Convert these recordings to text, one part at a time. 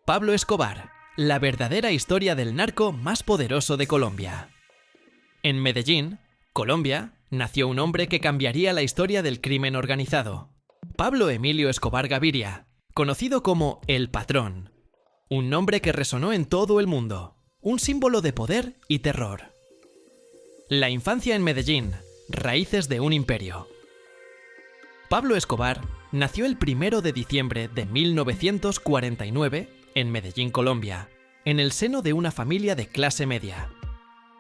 Pablo Escobar, la verdadera historia del narco más poderoso de Colombia. En Medellín, Colombia, nació un hombre que cambiaría la historia del crimen organizado. Pablo Emilio Escobar Gaviria, conocido como El Patrón. Un nombre que resonó en todo el mundo, un símbolo de poder y terror. La infancia en Medellín, raíces de un imperio. Pablo Escobar nació el 1 de diciembre de 1949 en Medellín, Colombia, en el seno de una familia de clase media.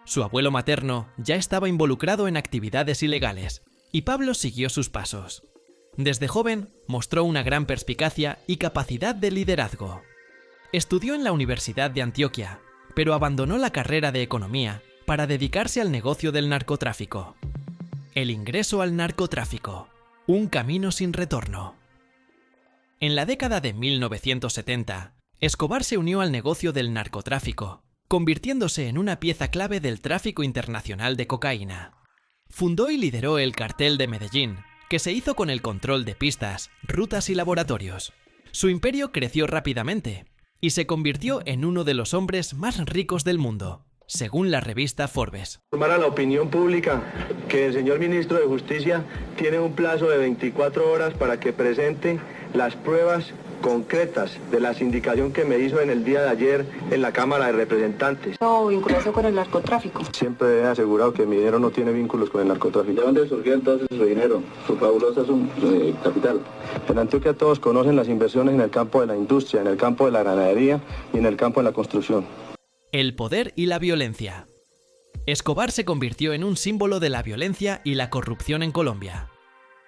Su abuelo materno ya estaba involucrado en actividades ilegales, y Pablo siguió sus pasos. Desde joven mostró una gran perspicacia y capacidad de liderazgo. Estudió en la Universidad de Antioquia, pero abandonó la carrera de economía para dedicarse al negocio del narcotráfico. El ingreso al narcotráfico, un camino sin retorno. En la década de 1970, Escobar se unió al negocio del narcotráfico, convirtiéndose en una pieza clave del tráfico internacional de cocaína. Fundó y lideró el Cartel de Medellín, que se hizo con el control de pistas, rutas y laboratorios. Su imperio creció rápidamente y se convirtió en uno de los hombres más ricos del mundo, según la revista Forbes. Informar a la opinión pública que el señor ministro de Justicia tiene un plazo de 24 horas para que presente las pruebas concretas de la sindicación que me hizo en el día de ayer en la Cámara de Representantes. No, vinculación con el narcotráfico. Siempre he asegurado que mi dinero no tiene vínculos con el narcotráfico. ¿De dónde surgió entonces su dinero, su fabulosa capital? En Antioquia todos conocen las inversiones en el campo de la industria, en el campo de la ganadería y en el campo de la construcción. El poder y la violencia. Escobar se convirtió en un símbolo de la violencia y la corrupción en Colombia.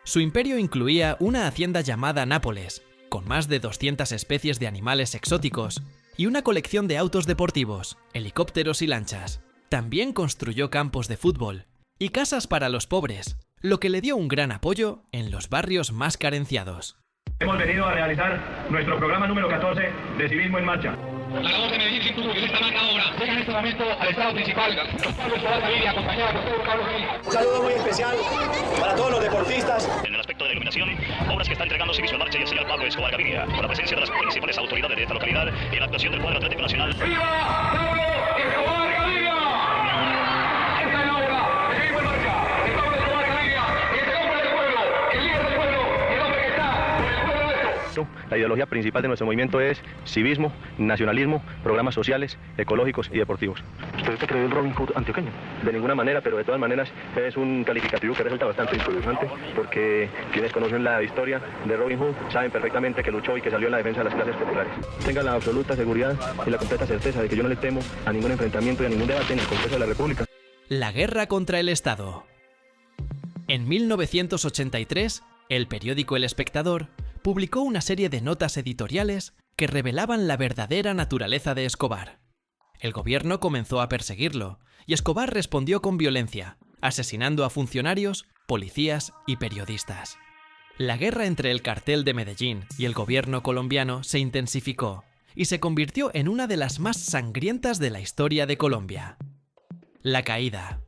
Su imperio incluía una hacienda llamada Nápoles, con más de 200 especies de animales exóticos, y una colección de autos deportivos, helicópteros y lanchas. También construyó campos de fútbol y casas para los pobres, lo que le dio un gran apoyo en los barrios más carenciados. Hemos venido a realizar nuestro programa número 14 de Civismo en Marcha. La labor de Medellín sin en esta magna obra llega en este momento al estado principal. Pablo Escobar Gaviria, acompañado por Pedro Carlos Gaviria. Un saludo muy especial para todos los deportistas. En el aspecto de iluminación, obras que está entregando Civismo en Marcha y el señor Pablo Escobar Gaviria, con la presencia de las principales autoridades de esta localidad y la actuación del cuadro atlético nacional. ¡Viva Pablo Escobar Gaviria! Esta es la obra de Civismo en Marcha, de Pablo Escobar Gaviria, el hombre del pueblo, el líder del pueblo, el hombre que está por el pueblo nuestro. La ideología principal de nuestro movimiento es civismo, nacionalismo, programas sociales, ecológicos y deportivos. ¿Usted se cree el Robin Hood antioqueño? De ninguna manera, pero de todas maneras es un calificativo que resulta bastante interesante porque quienes conocen la historia de Robin Hood saben perfectamente que luchó y que salió en la defensa de las clases populares. Tenga la absoluta seguridad y la completa certeza de que yo no le temo a ningún enfrentamiento y a ningún debate en el Congreso de la República. La guerra contra el Estado. En 1983, el periódico El Espectador publicó una serie de notas editoriales que revelaban la verdadera naturaleza de Escobar. El gobierno comenzó a perseguirlo, y Escobar respondió con violencia, asesinando a funcionarios, policías y periodistas. La guerra entre el cartel de Medellín y el gobierno colombiano se intensificó, y se convirtió en una de las más sangrientas de la historia de Colombia. La caída.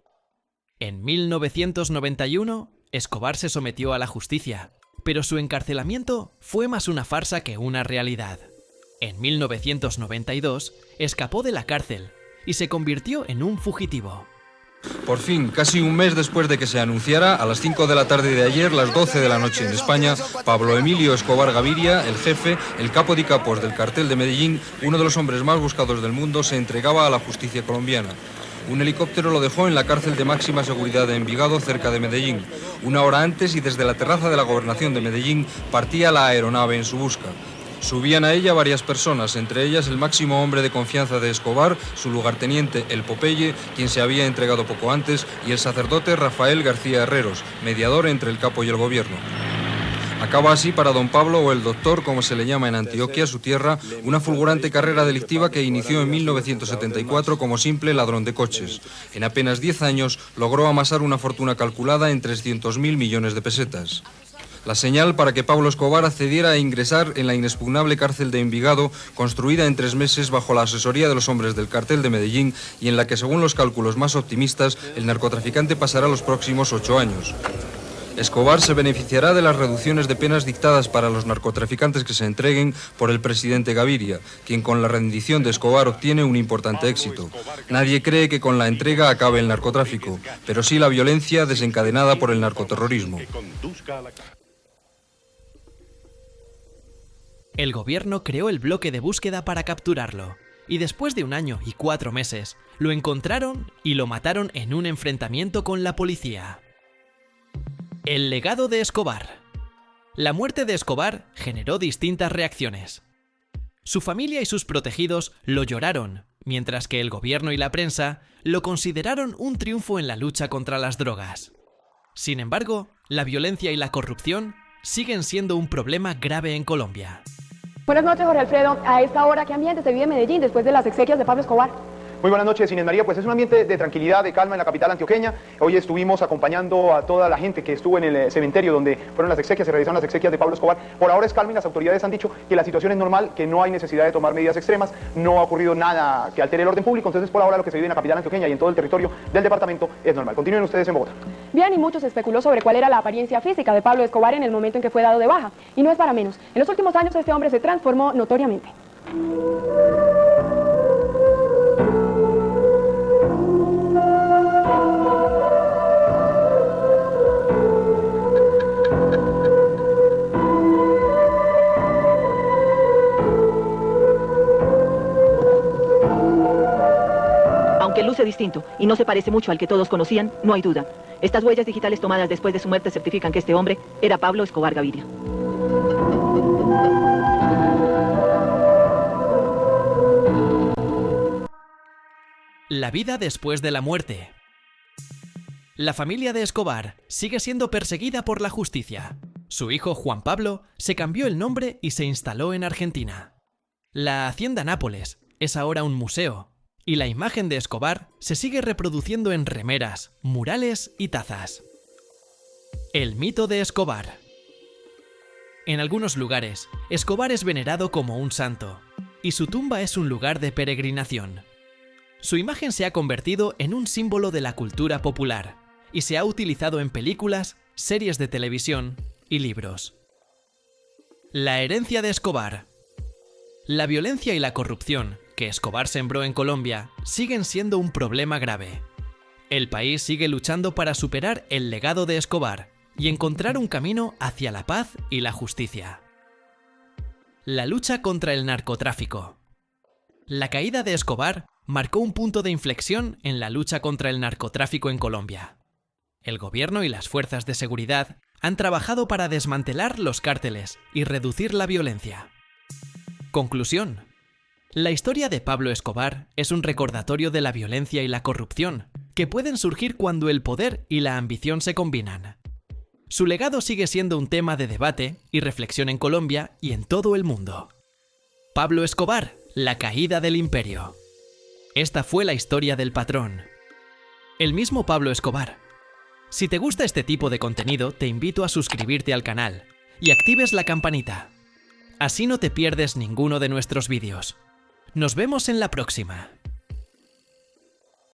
En 1991, Escobar se sometió a la justicia, pero su encarcelamiento fue más una farsa que una realidad. En 1992, escapó de la cárcel y se convirtió en un fugitivo. Por fin, casi un mes después de que se anunciara, a las 5 de la tarde de ayer, las 12 de la noche en España, Pablo Emilio Escobar Gaviria, el jefe, el capo de capos del cartel de Medellín, uno de los hombres más buscados del mundo, se entregaba a la justicia colombiana. Un helicóptero lo dejó en la cárcel de máxima seguridad de Envigado, cerca de Medellín. Una hora antes, y desde la terraza de la gobernación de Medellín, partía la aeronave en su busca. Subían a ella varias personas, entre ellas el máximo hombre de confianza de Escobar, su lugarteniente El Popeye, quien se había entregado poco antes, y el sacerdote Rafael García Herreros, mediador entre el capo y el gobierno. Acaba así para don Pablo, o el doctor, como se le llama en Antioquia, su tierra, una fulgurante carrera delictiva que inició en 1974 como simple ladrón de coches. En apenas 10 años logró amasar una fortuna calculada en 300.000 millones de pesetas. La señal para que Pablo Escobar accediera a ingresar en la inexpugnable cárcel de Envigado, construida en 3 meses bajo la asesoría de los hombres del cartel de Medellín y en la que, según los cálculos más optimistas, el narcotraficante pasará los próximos 8 años. Escobar se beneficiará de las reducciones de penas dictadas para los narcotraficantes que se entreguen por el presidente Gaviria, quien con la rendición de Escobar obtiene un importante éxito. Nadie cree que con la entrega acabe el narcotráfico, pero sí la violencia desencadenada por el narcoterrorismo. El gobierno creó el bloque de búsqueda para capturarlo, y después de 1 año y 4 meses, lo encontraron y lo mataron en un enfrentamiento con la policía. El legado de Escobar. La muerte de Escobar generó distintas reacciones. Su familia y sus protegidos lo lloraron, mientras que el gobierno y la prensa lo consideraron un triunfo en la lucha contra las drogas. Sin embargo, la violencia y la corrupción siguen siendo un problema grave en Colombia. Buenas noches, Jorge Alfredo. A esta hora, ¿qué ambiente se vive en Medellín después de las exequias de Pablo Escobar? Muy buenas noches, Inés María. Pues es un ambiente de tranquilidad, de calma en la capital antioqueña. Hoy estuvimos acompañando a toda la gente que estuvo en el cementerio donde fueron las exequias, se realizaron las exequias de Pablo Escobar. Por ahora es calma y las autoridades han dicho que la situación es normal, que no hay necesidad de tomar medidas extremas, no ha ocurrido nada que altere el orden público, entonces por ahora lo que se vive en la capital antioqueña y en todo el territorio del departamento es normal. Continúen ustedes en Bogotá. Bien, y mucho se especuló sobre cuál era la apariencia física de Pablo Escobar en el momento en que fue dado de baja. Y no es para menos. En los últimos años este hombre se transformó notoriamente. Aunque luce distinto y no se parece mucho al que todos conocían, no hay duda. Estas huellas digitales tomadas después de su muerte certifican que este hombre era Pablo Escobar Gaviria. La vida después de la muerte. La familia de Escobar sigue siendo perseguida por la justicia. Su hijo Juan Pablo se cambió el nombre y se instaló en Argentina. La Hacienda Nápoles es ahora un museo, y la imagen de Escobar se sigue reproduciendo en remeras, murales y tazas. El mito de Escobar. En algunos lugares, Escobar es venerado como un santo, y su tumba es un lugar de peregrinación. Su imagen se ha convertido en un símbolo de la cultura popular, y se ha utilizado en películas, series de televisión y libros. La herencia de Escobar. La violencia y la corrupción que Escobar sembró en Colombia siguen siendo un problema grave. El país sigue luchando para superar el legado de Escobar y encontrar un camino hacia la paz y la justicia. La lucha contra el narcotráfico. La caída de Escobar marcó un punto de inflexión en la lucha contra el narcotráfico en Colombia. El gobierno y las fuerzas de seguridad han trabajado para desmantelar los cárteles y reducir la violencia. Conclusión. La historia de Pablo Escobar es un recordatorio de la violencia y la corrupción, que pueden surgir cuando el poder y la ambición se combinan. Su legado sigue siendo un tema de debate y reflexión en Colombia y en todo el mundo. Pablo Escobar, la caída del imperio. Esta fue la historia del patrón. El mismo Pablo Escobar. Si te gusta este tipo de contenido, te invito a suscribirte al canal y actives la campanita. Así no te pierdes ninguno de nuestros vídeos. Nos vemos en la próxima.